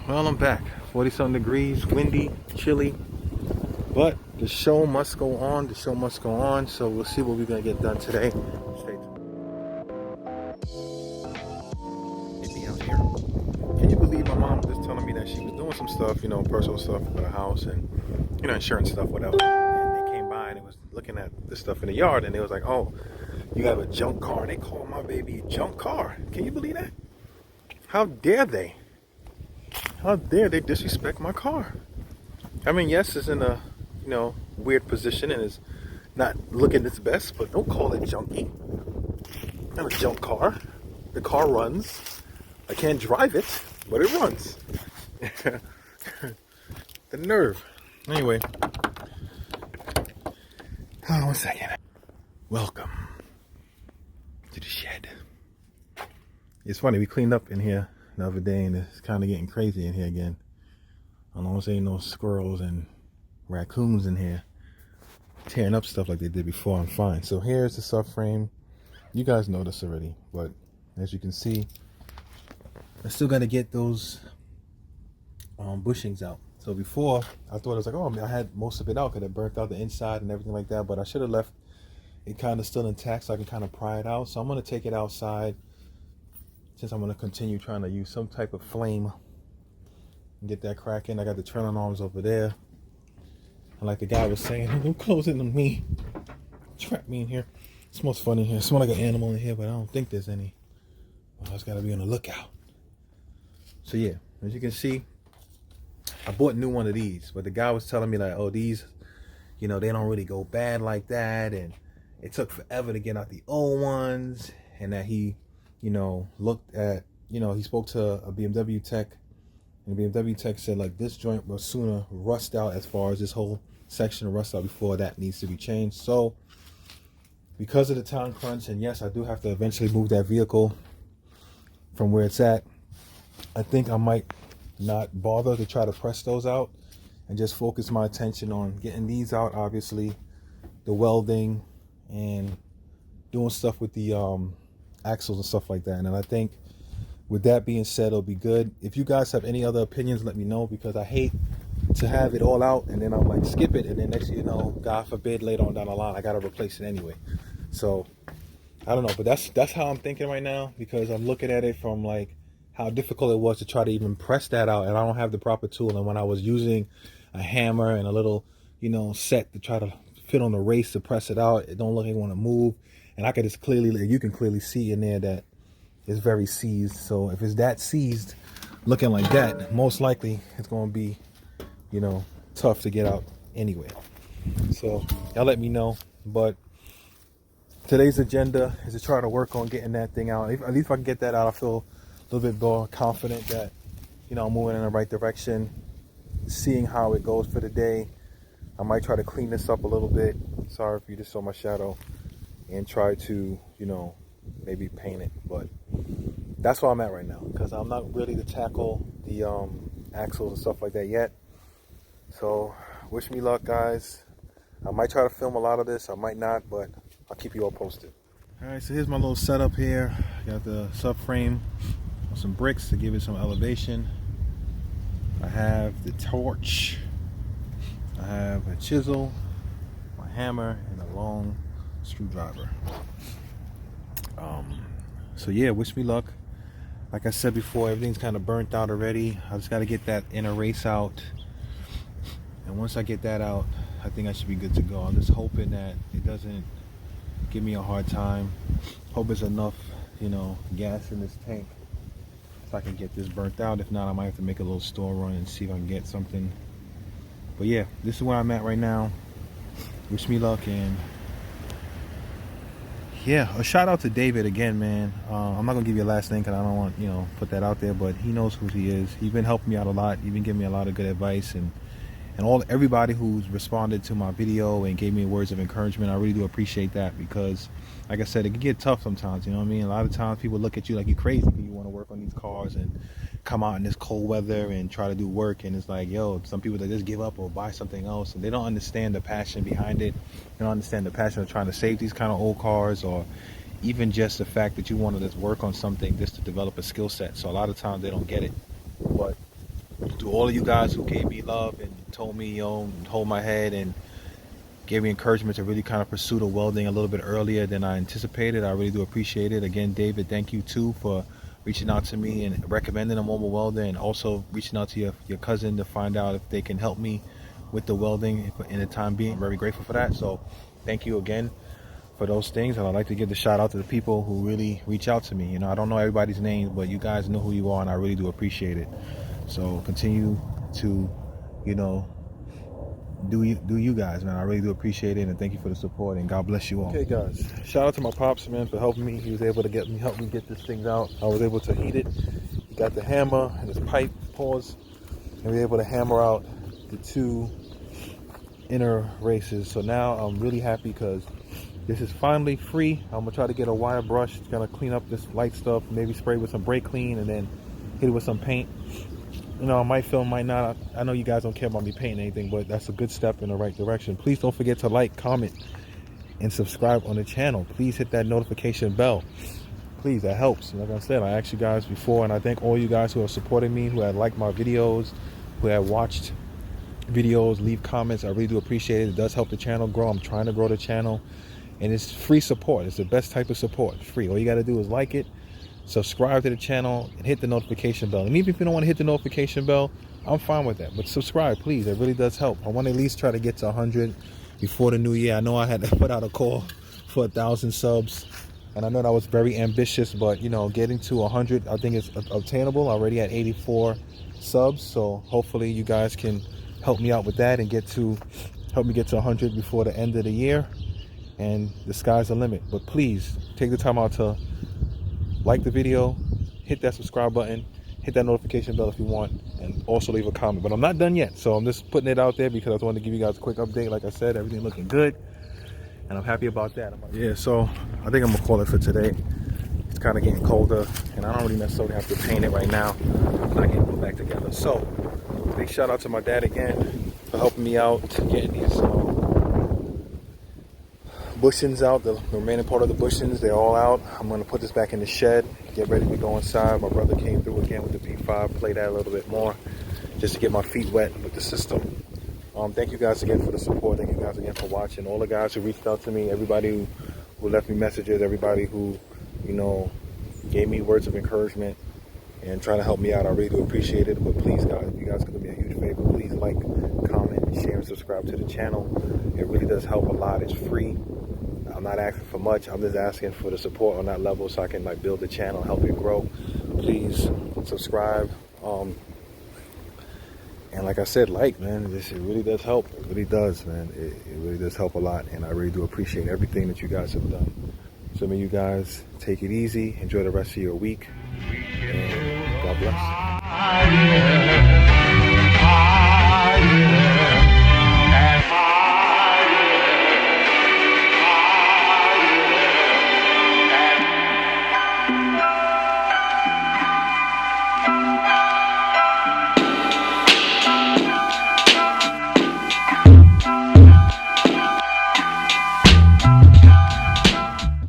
Well, I'm back. 40-something degrees, windy, chilly, but the show must go on. The show must go on. So we'll see what we're gonna get done today. Stay tuned. Me out here. Can you believe my mom was just telling me that she was doing some stuff, personal stuff for the house and insurance stuff, whatever. And they came by and it was looking at the stuff in the yard, and they was like, "Oh, you have a junk car." And they called my baby a junk car. Can you believe that? How dare they? How dare they disrespect my car? I mean, yes, it's in a, weird position and it's not looking its best, but don't call it junky. Not a junk car. The car runs. I can't drive it, but it runs. The nerve. Anyway. Hold on 1 second. Welcome to the shed. It's funny, we cleaned up in here the other day and it's kind of getting crazy in here again. I don't say no squirrels and raccoons in here tearing up stuff like they did before. I'm fine. So here's the subframe. You guys know this already, but as you can see, I still got to get those bushings out. So before, I thought it was like, oh, I had most of it out because it burnt out the inside and everything like that, but I should have left it kind of still intact so I can kind of pry it out. So I'm going to take it outside, since I'm going to continue trying to use some type of flame and get that cracking. I got the trailing arms over there. And like the guy was saying, don't close in on me. Trap me in here. It smells funny in here. It smells like an animal in here, but I don't think there's any. Well, I just got to be on the lookout. So yeah, as you can see, I bought a new one of these. But the guy was telling me like, oh, these, they don't really go bad like that. And it took forever to get out the old ones. And that he looked at, he spoke to a BMW tech, and the BMW tech said like this joint will sooner rust out, as far as this whole section of rust out before that needs to be changed. So because of the time crunch, and yes, I do have to eventually move that vehicle from where it's at, I think I might not bother to try to press those out and just focus my attention on getting these out, obviously, the welding and doing stuff with the axles and stuff like that. And I think with that being said, it'll be good. If you guys have any other opinions, let me know, because I hate to have it all out and then I'm like skip it, and then next God forbid later on down the line I gotta replace it anyway. So I don't know, but that's how I'm thinking right now, because I'm looking at it from like how difficult it was to try to even press that out, and I don't have the proper tool. And when I was using a hammer and a little set to try to fit on the race to press it out, it don't look like it want to move. And I could just you can clearly see in there that it's very seized. So if it's that seized, looking like that, most likely it's going to be, tough to get out anyway. So y'all let me know. But today's agenda is to try to work on getting that thing out. At least if I can get that out, I feel a little bit more confident that, I'm moving in the right direction. Seeing how it goes for the day. I might try to clean this up a little bit. Sorry if you just saw my shadow. And try to, maybe paint it. But that's where I'm at right now, because I'm not ready to tackle the axles and stuff like that yet. So wish me luck, guys. I might try to film a lot of this. I might not, but I'll keep you all posted. All right, so here's my little setup here. I got the subframe, some bricks to give it some elevation. I have the torch. I have a chisel, my hammer, and a long screwdriver. So yeah, wish me luck. Like I said before, everything's kind of burnt out already. I just got to get that inner race out, and once I get that out, I think I should be good to go. I'm just hoping that it doesn't give me a hard time. Hope there's enough gas in this tank so I can get this burnt out. If not, I might have to make a little store run and see if I can get something. But yeah, this is where I'm at right now. Wish me luck. And yeah, a shout out to David again, man. I'm not gonna give you a last name because I don't want put that out there, but he knows who he is. He's been helping me out a lot. He's been giving me a lot of good advice, and everybody who's responded to my video and gave me words of encouragement. I really do appreciate that, because like I said, it can get tough sometimes, you know what I mean? A lot of times people look at you like you're crazy because you want to work on these cars and come out in this cold weather and try to do work, and it's like, yo, some people that just give up or buy something else, and they don't understand the passion behind it. They don't understand the passion of trying to save these kind of old cars, or even just the fact that you want to just work on something just to develop a skill set. So a lot of times they don't get it. But to all of you guys who gave me love and told me, hold my head and gave me encouragement to really kind of pursue the welding a little bit earlier than I anticipated. I really do appreciate it. Again, David, thank you too for reaching out to me and recommending a mobile welder, and also reaching out to your cousin to find out if they can help me with the welding in the time being. I'm very grateful for that. So thank you again for those things. And I'd like to give the shout out to the people who really reach out to me. I don't know everybody's name, but you guys know who you are, and I really do appreciate it. So continue to, do you guys, man. I really do appreciate it, and thank you for the support, and God bless you all. Okay guys, shout out to my pops, man, for helping me. He was able to help me get this thing out. I was able to heat it. He got the hammer and his pipe pause, and we were able to hammer out the 2 inner races. So now I'm really happy because this is finally free. I'm gonna try to get a wire brush. It's gonna clean up this light stuff, maybe spray with some brake clean, and then hit it with some paint. I might film, might not. I know you guys don't care about me painting anything, but that's a good step in the right direction. Please don't forget to like, comment, and subscribe on the channel. Please hit that notification bell. Please, that helps. Like I said, I asked you guys before, and I thank all you guys who have supported me, who have liked my videos, who have watched videos, leave comments. I really do appreciate it. It does help the channel grow. I'm trying to grow the channel, and it's free support. It's the best type of support. It's free. All you got to do is like it, subscribe to the channel, and hit the notification bell. And even if you don't want to hit the notification bell, I'm fine with that, but subscribe, please. It really does help. I want to at least try to get to 100 before the new year. I know I had to put out a call for 1,000 subs, and I know that was very ambitious, but getting to 100 I think is obtainable. Already at 84 subs, so hopefully you guys can help me out with that and help me get to 100 before the end of the year, and the sky's the limit. But please take the time out to like the video, hit that subscribe button, hit that notification bell if you want, and also leave a comment. But I'm not done yet, so I'm just putting it out there because I just wanted to give you guys a quick update. Like I said, everything looking good, and I'm happy about that. Yeah, so I think I'm gonna call it for today. It's kind of getting colder, and I don't really necessarily have to paint it right now. I'm not getting put back together. So big shout out to my dad again for helping me out getting these bushings out, the remaining part of the bushings. They're all out. I'm going to put this back in the shed, get ready to go inside. My brother came through again with the P5, play that a little bit more just to get my feet wet with the system. Thank you guys again for the support. Thank you guys again for watching. All the guys who reached out to me, everybody who left me messages, everybody who gave me words of encouragement and trying to help me out. I really do appreciate it. But please, guys, if you guys could do me a huge favor, please like, comment, share, and subscribe to the channel. It really does help a lot. It's free. I'm not asking for much. I'm just asking for the support on that level so I can build the channel, help it grow. Please subscribe. And like I said, man, it really does help. It really does, man. It really does help a lot, and I really do appreciate everything that you guys have done. So may you guys take it easy. Enjoy the rest of your week, and God bless.